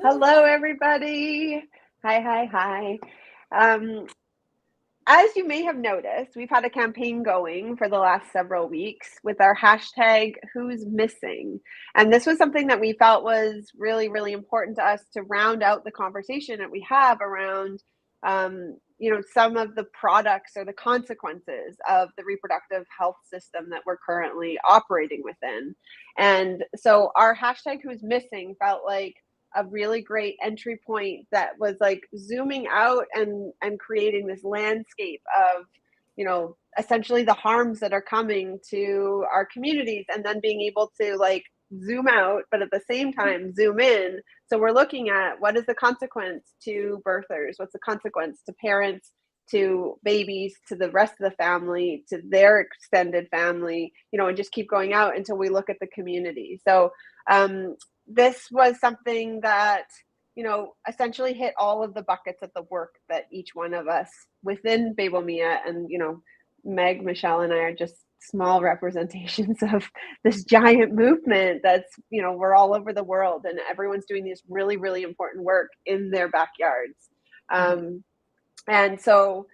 Hello, everybody. Hi. As you may have noticed, we've had a campaign going for the last several weeks with our hashtag Who's Missing. And this was something that we felt was really, really important to us to round out the conversation that we have around, some of the products or the consequences of the reproductive health system that we're currently operating within. And so our hashtag Who's Missing felt like a really great entry point that was like zooming out and creating this landscape of, essentially the harms that are coming to our communities, and then being able to like zoom out, but at the same time zoom in. So we're looking at what is the consequence to birthers, what's the consequence to parents, to babies, to the rest of the family, to their extended family, and just keep going out until we look at the community. So this was something that, essentially hit all of the buckets of the work that each one of us within Babel Mia, and, Meg, Michelle, and I are just small representations of this giant movement that's, we're all over the world, and everyone's doing this really, really important work in their backyards. And so,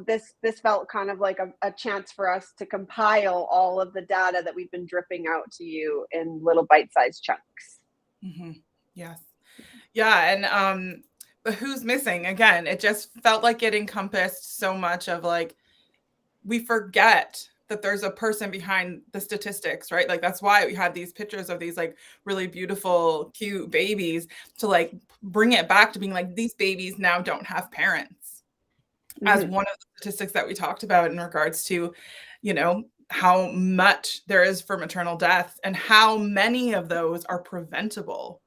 this felt kind of like a chance for us to compile all of the data that we've been dripping out to you in little bite-sized chunks. Mm-hmm. Yes. Yeah. And but who's missing? Again, it just felt like it encompassed so much of like, we forget that there's a person behind the statistics, right? Like that's why we had these pictures of these like really beautiful, cute babies, to like bring it back to being like, these babies now don't have parents. Mm-hmm. As one of the statistics that we talked about in regards to, how much there is for maternal death and how many of those are preventable.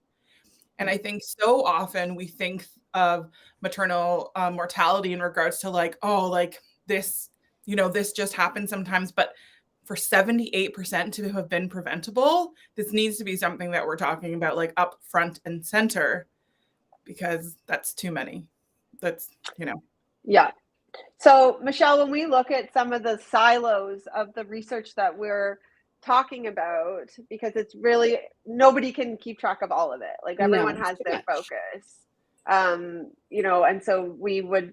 And I think so often we think of maternal mortality in regards to like, oh, like this, this just happens sometimes. But for 78% to have been preventable, this needs to be something that we're talking about like up front and center, because that's too many. That's, Yeah. So, Michelle, when we look at some of the silos of the research that we're talking about, because it's really, nobody can keep track of all of it. Like everyone has their focus. And so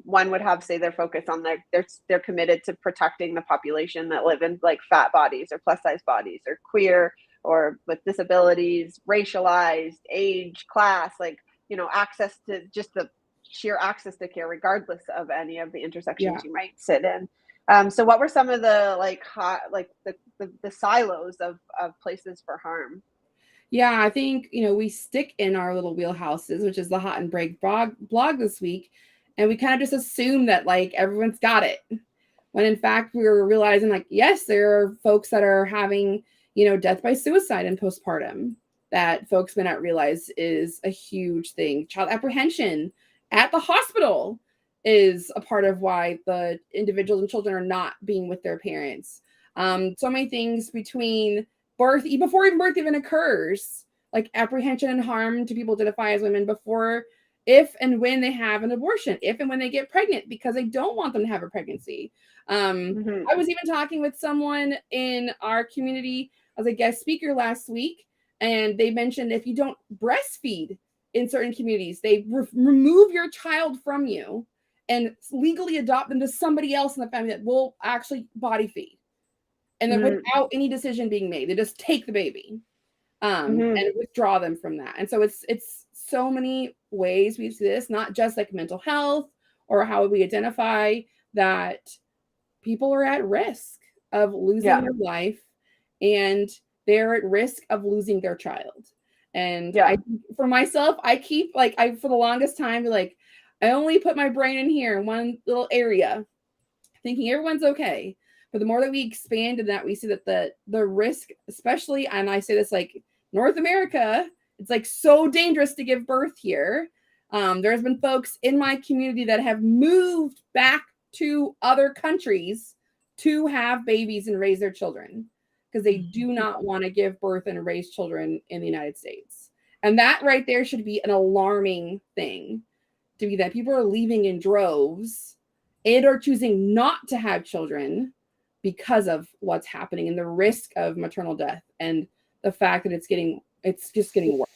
one would have, say, their focus on they're committed to protecting the population that live in like fat bodies or plus size bodies or queer or with disabilities, racialized, age, class, like, access to just the sheer access to care, regardless of any of the intersections you might sit in. So what were some of the the silos of places for harm? Yeah, I think, we stick in our little wheelhouses, which is the Hot and Break blog this week. And we kind of just assume that like everyone's got it. When in fact, we were realizing like, yes, there are folks that are having, death by suicide and postpartum that folks may not realize is a huge thing. Child apprehension at the hospital is a part of why the individuals and children are not being with their parents. So many things between birth, before even birth even occurs, like apprehension and harm to people identify as women before, if and when they have an abortion, if and when they get pregnant, because they don't want them to have a pregnancy. I was even talking with someone in our community as a guest speaker last week, and they mentioned if you don't breastfeed in certain communities, they remove your child from you and legally adopt them to somebody else in the family that will actually body feed. And then without any decision being made, they just take the baby and withdraw them from that. And so it's so many ways we see this, not just like mental health or how we identify that people are at risk of losing their life, and they're at risk of losing their child. And for myself, I keep for the longest time, like I only put my brain in here in one little area, thinking everyone's okay. But the more that we expand in that, we see that the risk, especially, and I say this like North America, it's like so dangerous to give birth here. There's been folks in my community that have moved back to other countries to have babies and raise their children because they do not want to give birth and raise children in the United States. And that right there should be an alarming thing, to be that people are leaving in droves and are choosing not to have children because of what's happening and the risk of maternal death and the fact that it's just getting worse.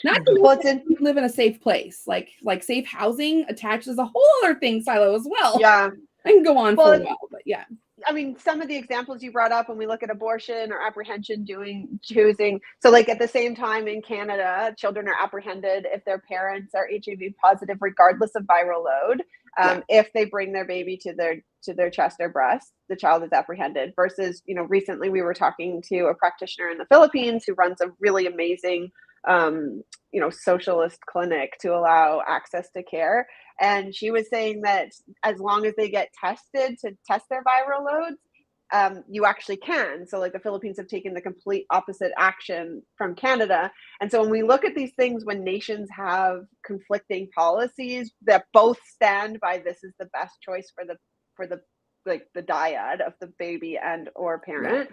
Not to live in a safe place, like safe housing attaches a whole other thing silo as well. Yeah, I can go on for a while, but yeah. I mean, some of the examples you brought up when we look at abortion or apprehension, choosing. So like at the same time in Canada, children are apprehended if their parents are HIV positive, regardless of viral load. If they bring their baby to their chest or breast, the child is apprehended. Versus, recently we were talking to a practitioner in the Philippines who runs a really amazing socialist clinic to allow access to care. And she was saying that as long as they get tested to test their viral loads, you actually can. So like the Philippines have taken the complete opposite action from Canada. And so when we look at these things, when nations have conflicting policies that both stand by this is the best choice for the dyad of the baby and or parent,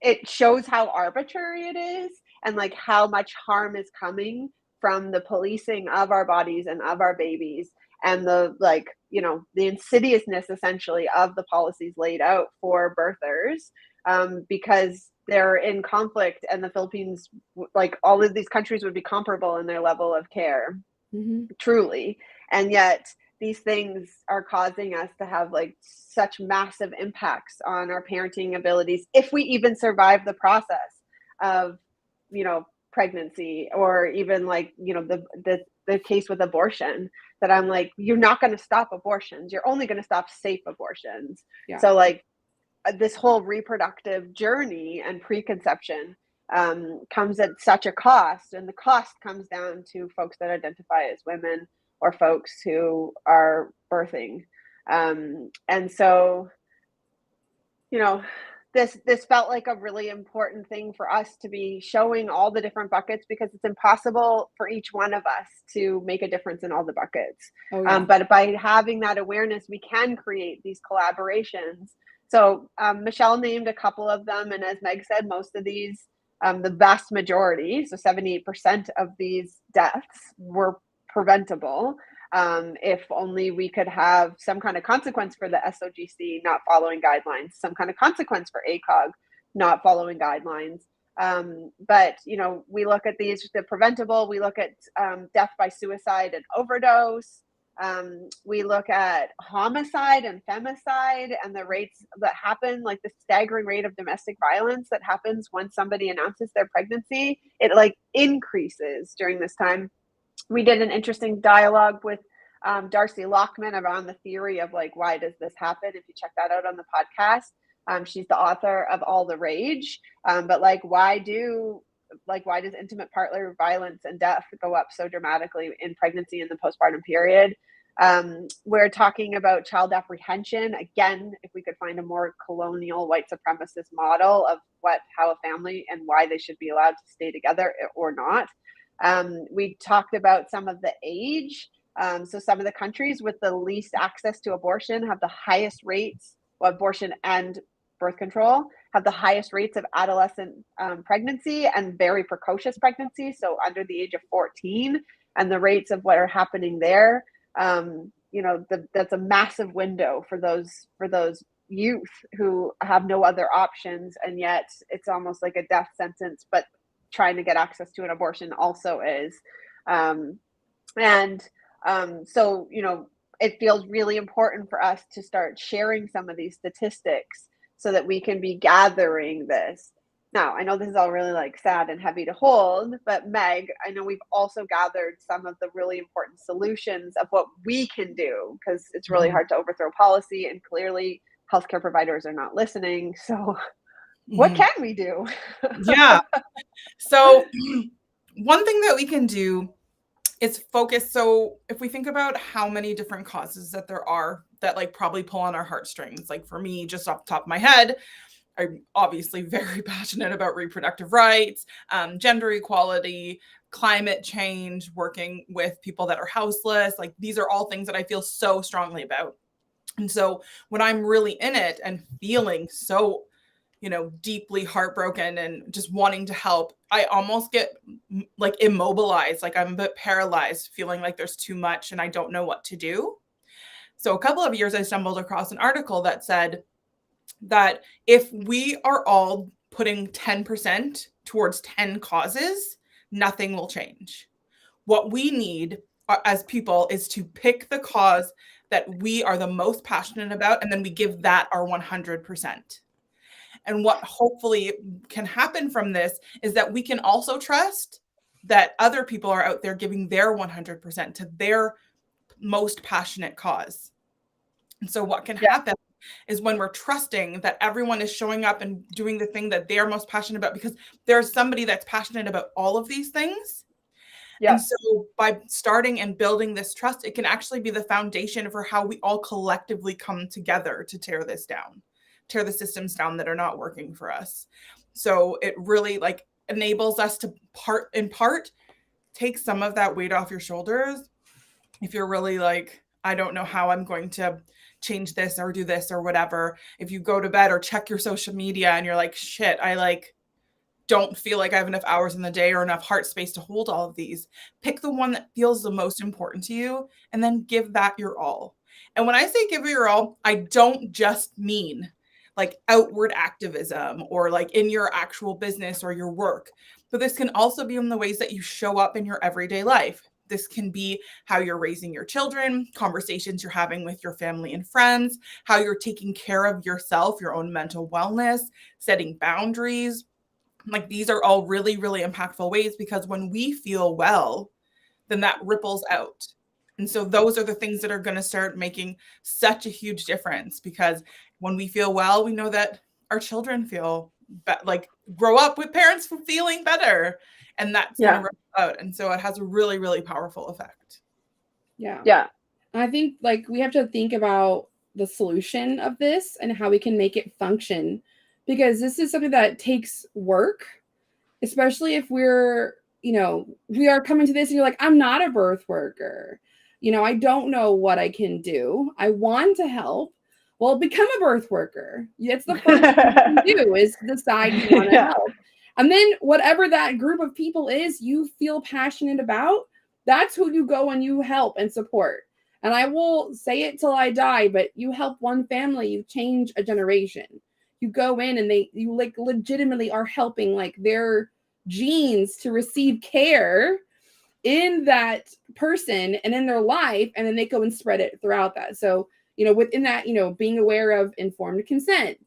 it shows how arbitrary it is and like how much harm is coming from the policing of our bodies and of our babies and the insidiousness essentially of the policies laid out for birthers, because they're in conflict, and the Philippines, like all of these countries, would be comparable in their level of care, truly. And yet these things are causing us to have like such massive impacts on our parenting abilities if we even survive the process of pregnancy, or even like the case with abortion, that I'm like, you're not going to stop abortions, you're only going to stop safe abortions. So like this whole reproductive journey and preconception comes at such a cost, and the cost comes down to folks that identify as women or folks who are birthing, and so this felt like a really important thing for us to be showing all the different buckets, because it's impossible for each one of us to make a difference in all the buckets. But by having that awareness, we can create these collaborations. So Michelle named a couple of them, and as Meg said, most of these, the vast majority, so 78% of these deaths were preventable. If only we could have some kind of consequence for the SOGC not following guidelines, some kind of consequence for ACOG not following guidelines. But, we look at the preventable, we look at death by suicide and overdose. We look at homicide and femicide and the rates that happen, like the staggering rate of domestic violence that happens when somebody announces their pregnancy. It like increases during this time. We did an interesting dialogue with Darcy Lockman around the theory of like, why does this happen? If you check that out on the podcast, she's the author of All the Rage. But like, why does intimate partner violence and death go up so dramatically in pregnancy and the postpartum period? We're talking about child apprehension. Again, if we could find a more colonial white supremacist model of how a family and why they should be allowed to stay together or not. We talked about some of the age. So some of the countries with the least access to abortion have the highest rates, abortion and birth control, have the highest rates of adolescent pregnancy and very precocious pregnancy, so under the age of 14, and the rates of what are happening there. That's a massive window for those youth who have no other options, and yet it's almost like a death sentence, but trying to get access to an abortion also is. So, it feels really important for us to start sharing some of these statistics so that we can be gathering this. Now, I know this is all really like sad and heavy to hold, but Meg, I know we've also gathered some of the really important solutions of what we can do, because it's really hard to overthrow policy, and clearly healthcare providers are not listening. So what can we do? Yeah. So one thing that we can do is focus. So if we think about how many different causes that there are that like probably pull on our heartstrings, like for me, just off the top of my head, I'm obviously very passionate about reproductive rights, gender equality, climate change, working with people that are houseless. Like these are all things that I feel so strongly about. And so when I'm really in it and feeling so, deeply heartbroken and just wanting to help, I almost get like immobilized, like I'm a bit paralyzed, feeling like there's too much and I don't know what to do. So a couple of years I stumbled across an article that said that if we are all putting 10% towards 10 causes, nothing will change. What we need as people is to pick the cause that we are the most passionate about, and then we give that our 100%. And what hopefully can happen from this is that we can also trust that other people are out there giving their 100% to their most passionate cause. And so what can happen is when we're trusting that everyone is showing up and doing the thing that they're most passionate about, because there's somebody that's passionate about all of these things. Yeah. And so by starting and building this trust, it can actually be the foundation for how we all collectively come together to tear this down, tear the systems down that are not working for us. So it really like enables us to in part take some of that weight off your shoulders. If you're really like, I don't know how I'm going to change this or do this or whatever. If you go to bed or check your social media and you're like, shit, I don't feel like I have enough hours in the day or enough heart space to hold all of these. Pick the one that feels the most important to you and then give that your all. And when I say give it your all, I don't just mean like outward activism or like in your actual business or your work, but this can also be in the ways that you show up in your everyday life. This can be how you're raising your children, conversations you're having with your family and friends, how you're taking care of yourself, your own mental wellness, setting boundaries. Like these are all really, really impactful ways, because when we feel well, then that ripples out. And so those are the things that are going to start making such a huge difference, because when we feel well, we know that our children feel like grow up with parents feeling better, and that's going to ripple out. And so it has a really, really powerful effect. Yeah. Yeah. I think like we have to think about the solution of this and how we can make it function, because this is something that takes work, especially if we're, we are coming to this and you're like, I'm not a birth worker. I don't know what I can do. I want to help. Well, become a birth worker. It's the first thing you can do is decide you want to help. And then whatever that group of people is you feel passionate about, that's who you go and you help and support. And I will say it till I die, but you help one family, you change a generation. You go in and you like legitimately are helping like their genes to receive care in that person and in their life, and then they go and spread it throughout that. So, within that, being aware of informed consent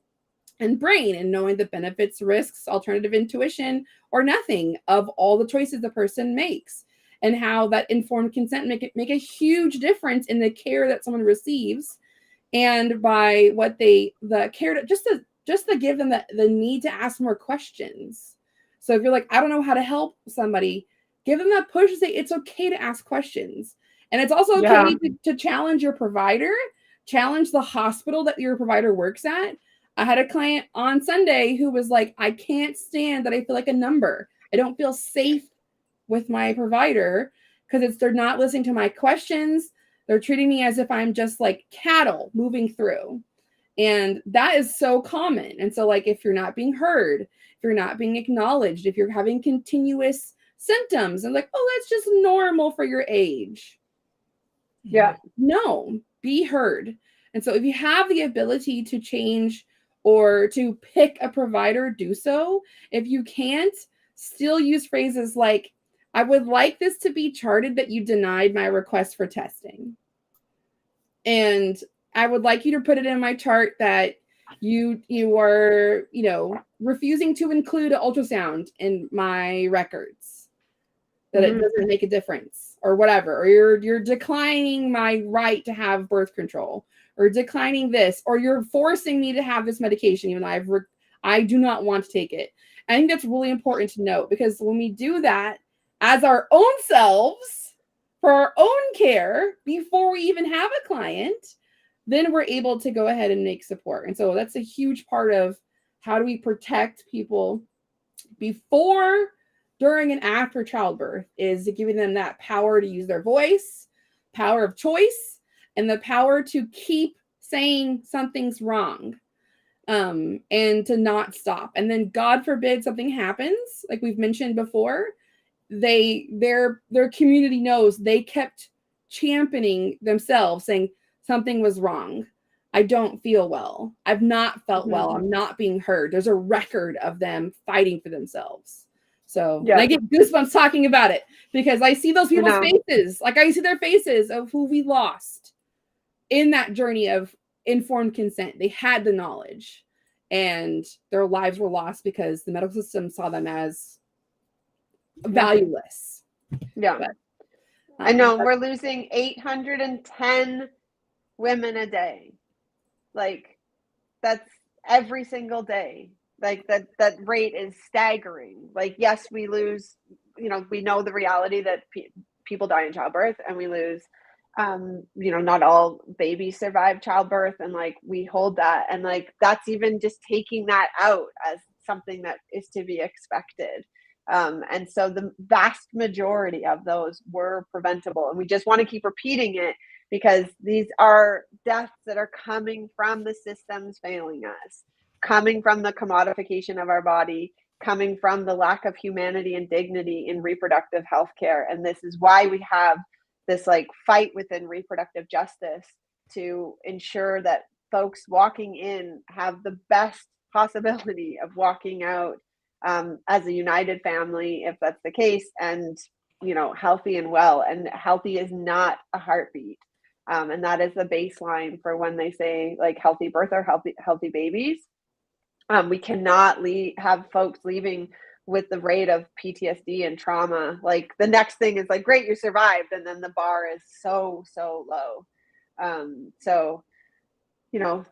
and brain and knowing the benefits, risks, alternative intuition, or nothing of all the choices the person makes, and how that informed consent make a huge difference in the care that someone receives, and by what the care to just to give them the need to ask more questions. So if you're like, I don't know how to help somebody, give them that push to say it's okay to ask questions. And it's also okay to challenge your provider, challenge the hospital that your provider works at. I had a client on Sunday who was like, I can't stand that I feel like a number. I don't feel safe with my provider because they're not listening to my questions. They're treating me as if I'm just like cattle moving through. And that is so common. And so like, if you're not being heard, if you're not being acknowledged, if you're having continuous symptoms and like, oh, that's just normal for your age. Yeah. No, be heard. And so if you have the ability to change or to pick a provider, do so. If you can't, still use phrases like, I would like this to be charted that you denied my request for testing. And I would like you to put it in my chart that you are, refusing to include an ultrasound in my records, that it doesn't make a difference or whatever, or you're declining my right to have birth control, or declining this, or you're forcing me to have this medication even though I do not want to take it. I think that's really important to note, because when we do that as our own selves for our own care before we even have a client, then we're able to go ahead and make support. And so that's a huge part of how do we protect people before during and after childbirth is giving them that power to use their voice, power of choice, and the power to keep saying something's wrong, and to not stop. And then God forbid something happens, like we've mentioned before, their community knows they kept championing themselves, saying something was wrong. I don't feel well. I've not felt well. I'm not being heard. There's a record of them fighting for themselves. So and I get goosebumps talking about it because I see those people's faces. Like I see their faces of who we lost in that journey of informed consent. They had the knowledge and their lives were lost because the medical system saw them as valueless. Yeah. But, I know we're losing 810 women a day. Like that's every single day. Like that rate is staggering. Like, yes, we lose, we know the reality that people die in childbirth and we lose, not all babies survive childbirth. And like, we hold that. And like, that's even just taking that out as something that is to be expected. And so the vast majority of those were preventable. And we just want to keep repeating it because these are deaths that are coming from the systems failing us, coming from the commodification of our body, coming from the lack of humanity and dignity in reproductive health care. And this is why we have this like fight within reproductive justice to ensure that folks walking in have the best possibility of walking out as a united family, if that's the case, and healthy and well. And healthy is not a heartbeat, and that is the baseline for when they say like healthy birth or healthy babies. We cannot have folks leaving with the rate of PTSD and trauma. Like the next thing is like, great, you survived, and then the bar is so low. So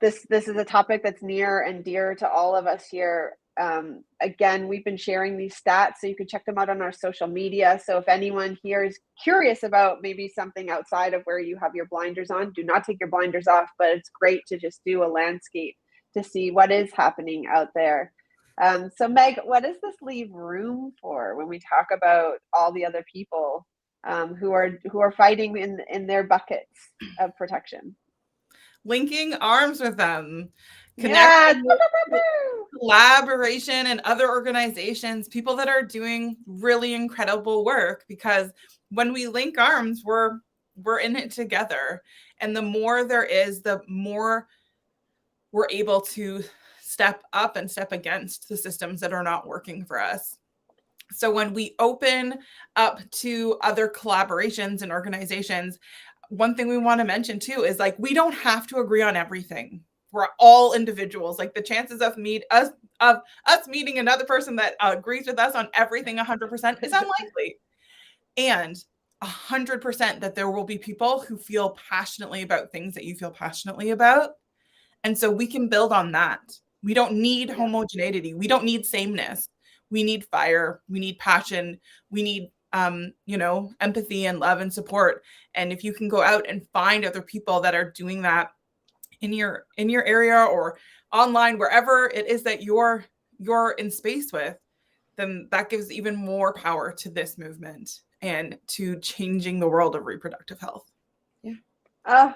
this is a topic that's near and dear to all of us here. Again, we've been sharing these stats, so you can check them out on our social media. So if anyone here is curious about maybe something outside of where you have your blinders on, do not take your blinders off, but it's great to just do a landscape to see what is happening out there. So Meg, what does this leave room for when we talk about all the other people who are fighting in their buckets of protection? Linking arms with them, connecting with collaboration and other organizations, people that are doing really incredible work, because when we link arms, we're in it together. And the more there is, the more we're able to step up and step against the systems that are not working for us. So when we open up to other collaborations and organizations, one thing we want to mention too is like, we don't have to agree on everything. We're all individuals. Like the chances of us meeting another person that agrees with us on everything 100% is unlikely. And 100% that there will be people who feel passionately about things that you feel passionately about. And so we can build on that. We don't need homogeneity. We don't need sameness. We need fire. We need passion. We need, empathy and love and support. And if you can go out and find other people that are doing that in your area or online, wherever it is that you're in space with, then that gives even more power to this movement and to changing the world of reproductive health. Yeah. Oh,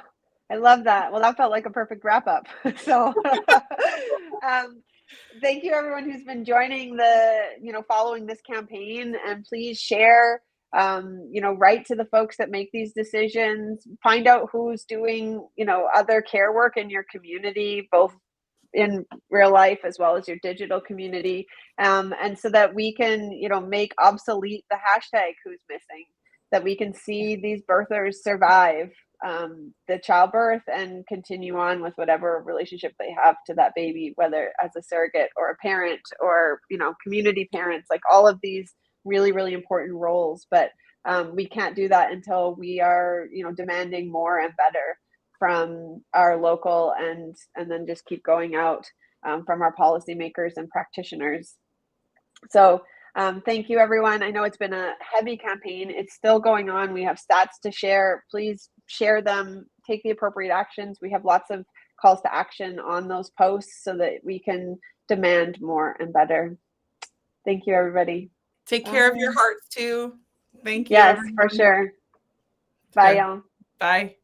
I love that. Well, that felt like a perfect wrap up. So thank you everyone who's been joining following this campaign, and please share, write to the folks that make these decisions, find out who's doing, other care work in your community, both in real life as well as your digital community. And so that we can, make obsolete the hashtag who's missing, that we can see these birthers survive the childbirth and continue on with whatever relationship they have to that baby, whether as a surrogate or a parent or, community parents, like all of these really, really important roles. But we can't do that until we are, demanding more and better from our local and then just keep going out from our policymakers and practitioners. So thank you, everyone. I know it's been a heavy campaign. It's still going on. We have stats to share. Please share them, take the appropriate actions. We have lots of calls to action on those posts so that we can demand more and better. Thank you, everybody. Take care of your hearts too. Thank you. Yes, everyone. for sure. Bye, y'all. Bye.